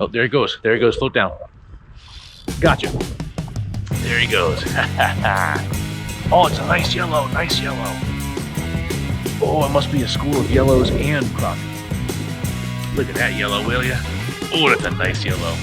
Oh, there he goes. There he goes. Float down. Gotcha. There he goes. Oh, it's a nice yellow. Nice yellow. Oh, it must be a school of yellows and crappie. Look at that yellow, will ya? Oh, that's a nice yellow.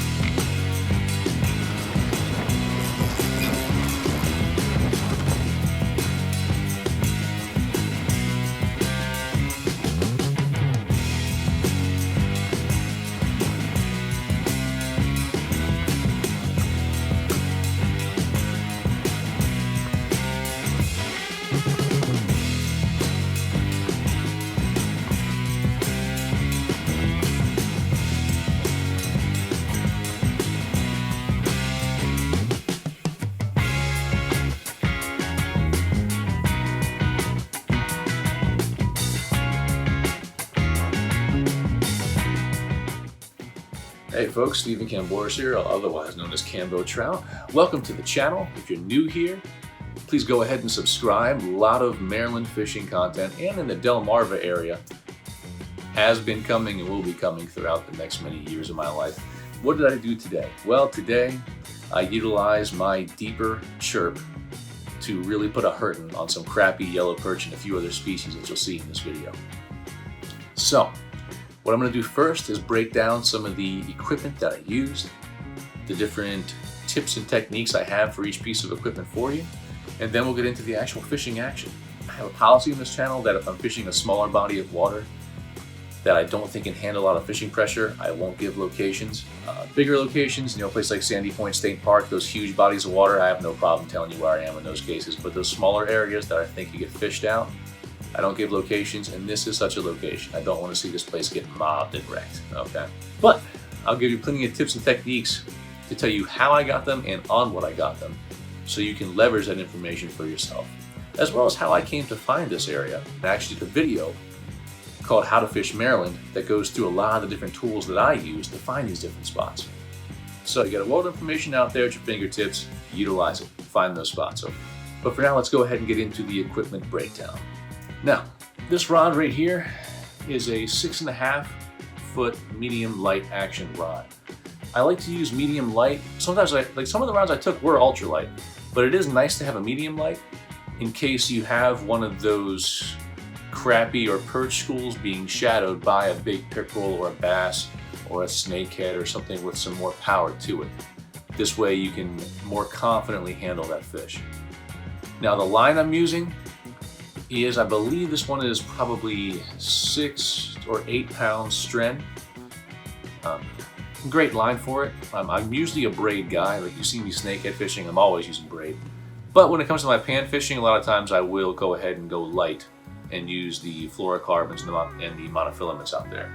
Hey folks, Stephen Camboris here, otherwise known as Cambo Trout. Welcome to the channel. If you're new here, please go ahead and subscribe. A lot of Maryland fishing content and in the Delmarva area has been coming and will be coming throughout the next many years of my life. What did I do today? Well, today I utilized my deeper Chirp to really put a hurting on some crappie, yellow perch, and a few other species that you'll see in this video. So, what I'm going to do first is break down some of the equipment that I used, the different tips and techniques I have for each piece of equipment for you, and then we'll get into the actual fishing action. I have a policy in this channel that if I'm fishing a smaller body of water that I don't think can handle a lot of fishing pressure, I won't give locations. Bigger locations, a place like Sandy Point State Park, those huge bodies of water, I have no problem telling you where I am in those cases, but those smaller areas that I think you get fished out, I don't give locations, and this is such a location. I don't want to see this place get mobbed and wrecked, okay? But I'll give you plenty of tips and techniques to tell you how I got them and on what I got them, so you can leverage that information for yourself, as well as how I came to find this area. I actually did a video called How to Fish Maryland that goes through a lot of the different tools that I use to find these different spots. So you got a world of information out there at your fingertips, utilize it, find those spots. But for now, let's go ahead and get into the equipment breakdown. Now, this rod right here is a 6.5 foot medium light action rod. I like to use medium light. Sometimes some of the rods I took were ultralight, but it is nice to have a medium light in case you have one of those crappie or perch schools being shadowed by a big pickerel or a bass or a snakehead or something with some more power to it. This way you can more confidently handle that fish. Now the line I'm using is, I believe this one is probably 6 or 8 pounds Stren. Great line for it. I'm usually a braid guy. Like you see me snakehead fishing, I'm always using braid. But when it comes to my pan fishing, a lot of times I will go ahead and go light and use the fluorocarbons and the monofilaments out there.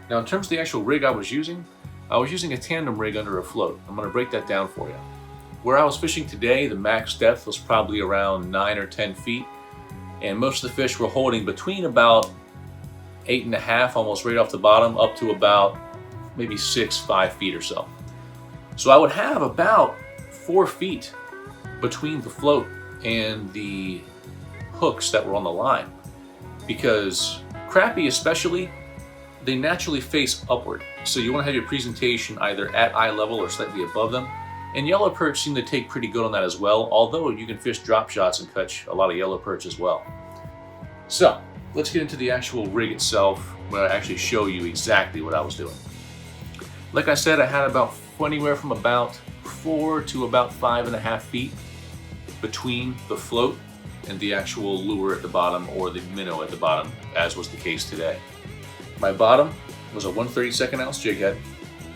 Now in terms of the actual rig I was using a tandem rig under a float. I'm going to break that down for you. Where I was fishing today, the max depth was probably around 9 or 10 feet. And most of the fish were holding between about 8.5, almost right off the bottom, up to about maybe 5 feet or so. So I would have about 4 feet between the float and the hooks that were on the line. Because crappie especially, they naturally face upward. So you want to have your presentation either at eye level or slightly above them. And yellow perch seem to take pretty good on that as well, although you can fish drop shots and catch a lot of yellow perch as well. So let's get into the actual rig itself, where I actually show you exactly what I was doing. Like I said, I had about anywhere from about 4 to about 5.5 feet between the float and the actual lure at the bottom or the minnow at the bottom, as was the case today. My bottom was a 1/32 ounce jig head,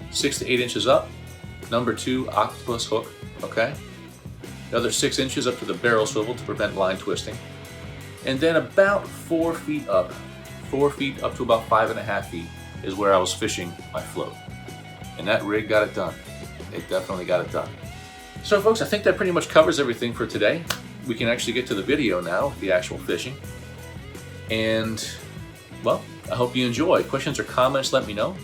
6 to 8 inches up, number 2 octopus hook, okay? Another 6 inches up to the barrel swivel to prevent line twisting. And then about 4 feet up to about 5.5 feet is where I was fishing my float. And that rig got it done. It definitely got it done. So folks, I think that pretty much covers everything for today. We can actually get to the video now, the actual fishing. And, well, I hope you enjoy. Questions or comments, let me know.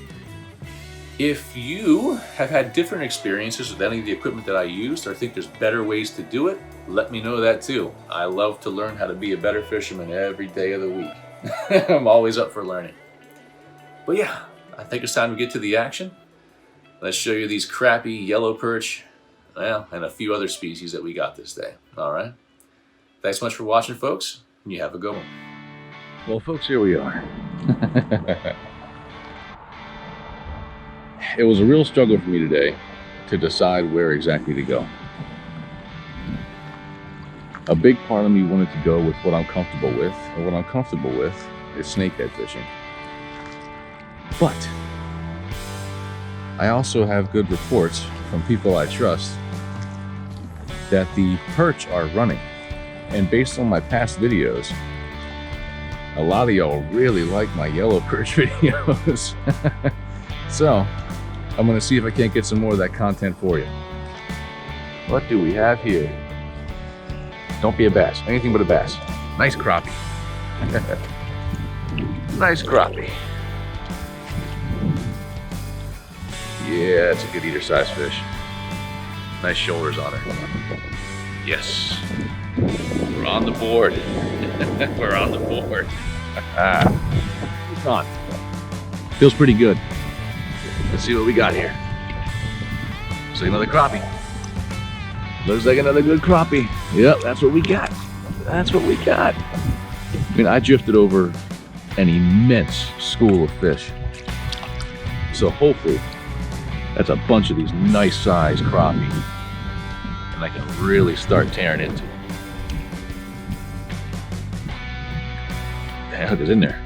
If you have had different experiences with any of the equipment that I used or think there's better ways to do it, let me know that too. I love to learn how to be a better fisherman every day of the week. I'm always up for learning. But yeah, I think it's time to get to the action. Let's show you these crappie, yellow perch, well, and a few other species that we got this day. All right. Thanks so much for watching, folks, and you have a good one. Well, folks, here we are. It was a real struggle for me today to decide where exactly to go. A big part of me wanted to go with what I'm comfortable with, and what I'm comfortable with is snakehead fishing. But I also have good reports from people I trust that the perch are running. And based on my past videos, a lot of y'all really like my yellow perch videos. So I'm gonna see if I can't get some more of that content for you. What do we have here? Don't be a bass, anything but a bass. Nice crappie. Nice crappie. Yeah, it's a good eater size fish. Nice shoulders on her. Yes. We're on the board. We're on the board. It's on. Feels pretty good. Let's see what we got here. Looks like another crappie. Looks like another good crappie. Yep, that's what we got. That's what we got. I mean, I drifted over an immense school of fish. So hopefully, that's a bunch of these nice sized crappie. And I can really start tearing into. The heck is in there?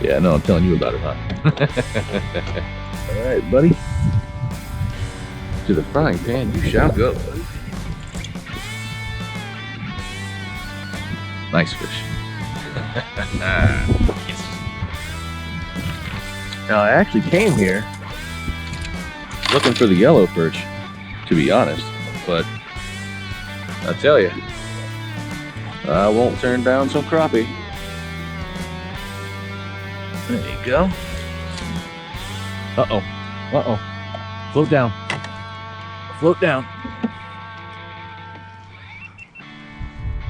Yeah, no, I'm telling you about it, huh? All right, buddy. To the frying pan you shall go. Nice fish. Yes. Now, I actually came here looking for the yellow perch, to be honest, but I tell you, I won't turn down some crappie. There you go. Uh-oh. Uh-oh. Float down. Float down.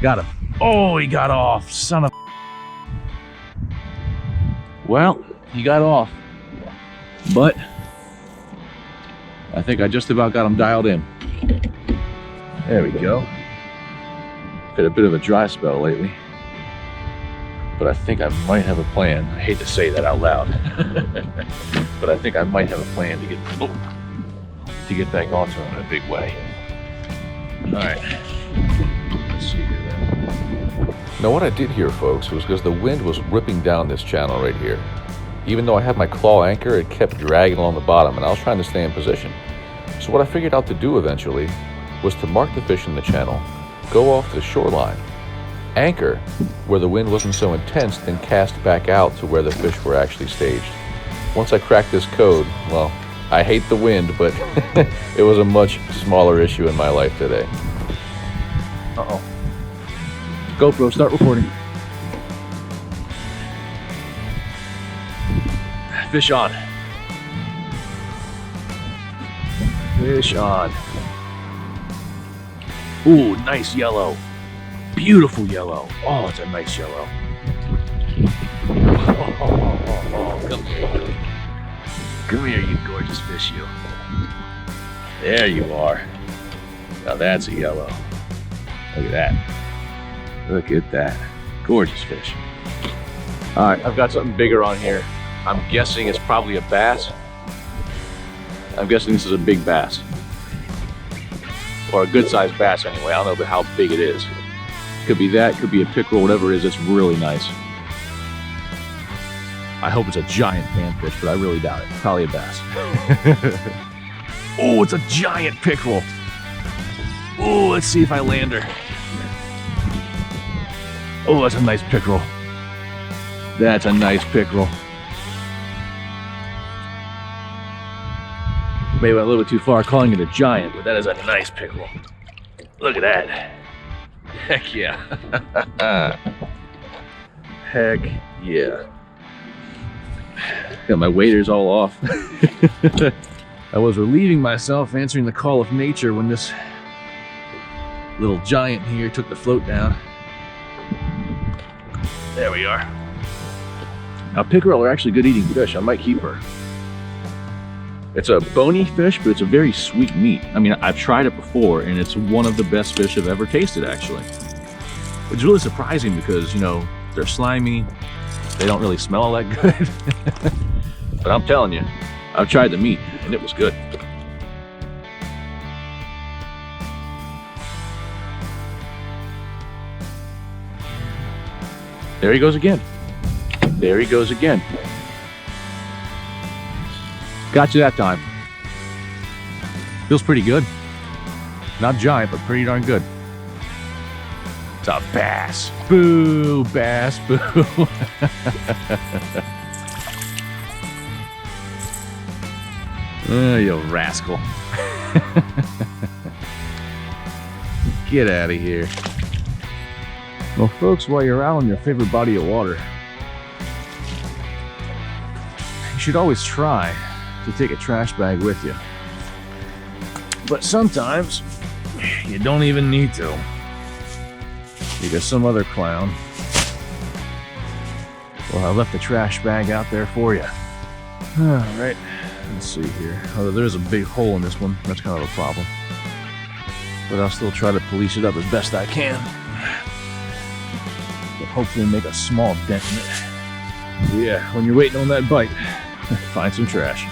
Got him. Oh, he got off. Son of... Well, he got off. But I think I just about got him dialed in. There we go. Had a bit of a dry spell lately, but I think I might have a plan. I hate to say that out loud, but I think I might have a plan to get back onto him in a big way. All right, let's see here then. Now what I did here, folks, was because the wind was ripping down this channel right here. Even though I had my claw anchor, it kept dragging along the bottom, and I was trying to stay in position. So what I figured out to do eventually was to mark the fish in the channel, go off to the shoreline, anchor where the wind wasn't so intense, then cast back out to where the fish were actually staged. Once I cracked this code, well, I hate the wind, but it was a much smaller issue in my life today. Uh-oh. GoPro, start recording. Fish on. Fish on. Ooh, nice yellow. Beautiful yellow. Oh, it's a nice yellow. Oh, come here. Come here, you gorgeous fish, you. There you are. Now that's a yellow. Look at that. Look at that. Gorgeous fish. All right, I've got something bigger on here. I'm guessing it's probably a bass. I'm guessing this is a big bass. Or a good-sized bass anyway. I don't know how big it is. Could be that, could be a pickerel, whatever it is. It's really nice. I hope it's a giant panfish, but I really doubt it. Probably a bass. Oh, it's a giant pickerel. Oh, let's see if I land her. Oh, that's a nice pickerel. That's a nice pickerel. Maybe went a little bit too far calling it a giant, but that is a nice pickerel. Look at that. Heck yeah. Heck yeah. Got my waders all off. I was relieving myself answering the call of nature when this little giant here took the float down. There we are. Now pickerel are actually good eating fish. I might keep her. It's a bony fish, but it's a very sweet meat. I mean, I've tried it before, and it's one of the best fish I've ever tasted, actually. It's really surprising because, you know, they're slimy. They don't really smell all that good. But I'm telling you, I've tried the meat, and it was good. There he goes again. There he goes again. Got you that time. Feels pretty good. Not giant, but pretty darn good. It's a bass. Boo, bass, boo. Oh, you rascal. Get out of here. Well, folks, while you're out on your favorite body of water, you should always try to take a trash bag with you. But sometimes you don't even need to, because some other clown will have left the trash bag out there for you. All right, let's see here. Oh, there's a big hole in this one. That's kind of a problem. But I'll still try to police it up as best I can. But hopefully make a small dent in it. Yeah, when you're waiting on that bite, find some trash.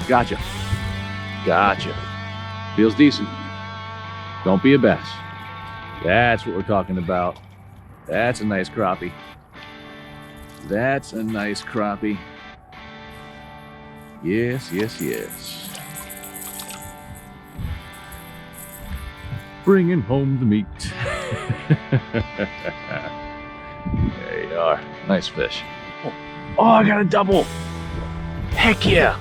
Gotcha. Gotcha. Feels decent. Don't be a bass. That's what we're talking about. That's a nice crappie. That's a nice crappie. Yes, yes, yes. Bringing home the meat. There you are. Nice fish. Oh, I got a double. Heck yeah.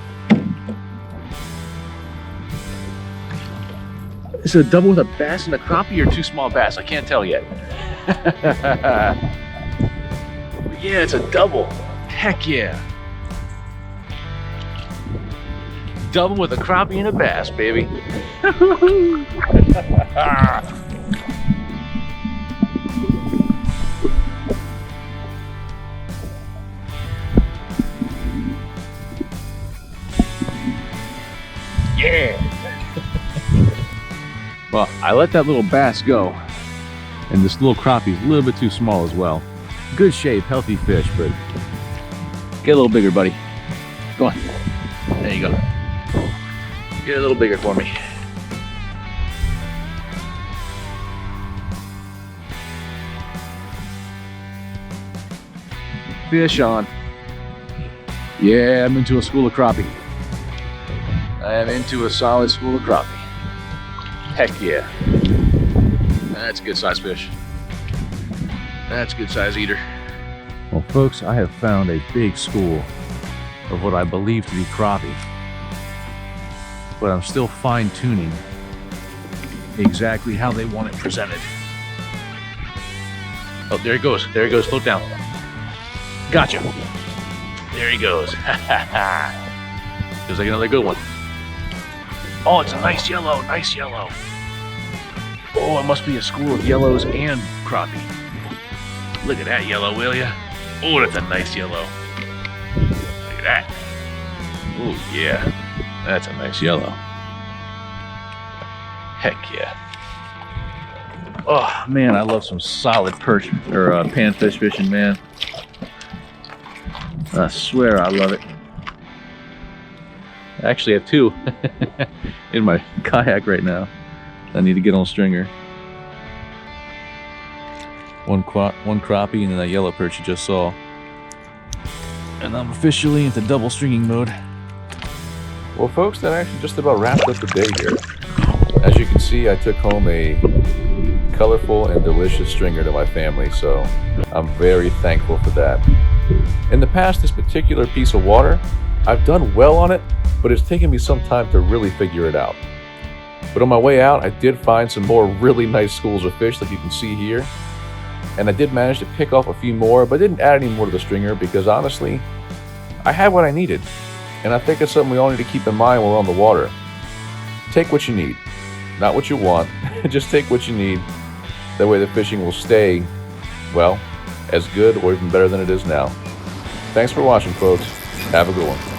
Is it a double with a bass and a crappie or two small bass? I can't tell yet. Yeah, it's a double. Heck yeah. Double with a crappie and a bass, baby. Yeah. Well, I let that little bass go, and this little crappie is a little bit too small as well. Good shape, healthy fish, but get a little bigger, buddy. Go on. There you go. Get a little bigger for me. Fish on. Yeah, I'm into a school of crappie. I am into a solid school of crappie. Heck yeah. That's a good size fish. That's a good size eater. Well, folks, I have found a big school of what I believe to be crappie. But I'm still fine-tuning exactly how they want it presented. Oh, there he goes. There he goes. Float down. Gotcha. There he goes. Feels like another good one. Oh, it's a nice yellow. Nice yellow. Oh, it must be a school of yellows and crappie. Look at that yellow, will ya? Oh, that's a nice yellow. Look at that. Oh, yeah. That's a nice yellow. Heck yeah. Oh, man, I love some solid perch or panfish fishing, man. I swear I love it. I actually have two in my kayak right now. I need to get on stringer. One crappie and then that yellow perch you just saw. And I'm officially into double stringing mode. Well, folks, that actually just about wrapped up the day here. As you can see, I took home a colorful and delicious stringer to my family, so I'm very thankful for that. In the past, this particular piece of water, I've done well on it, but it's taken me some time to really figure it out. But on my way out, I did find some more really nice schools of fish like you can see here. And I did manage to pick off a few more, but didn't add any more to the stringer because honestly, I had what I needed. And I think it's something we all need to keep in mind when we're on the water. Take what you need, not what you want. just take what you need. That way the fishing will stay, well, as good or even better than it is now. Thanks for watching, folks. Have a good one.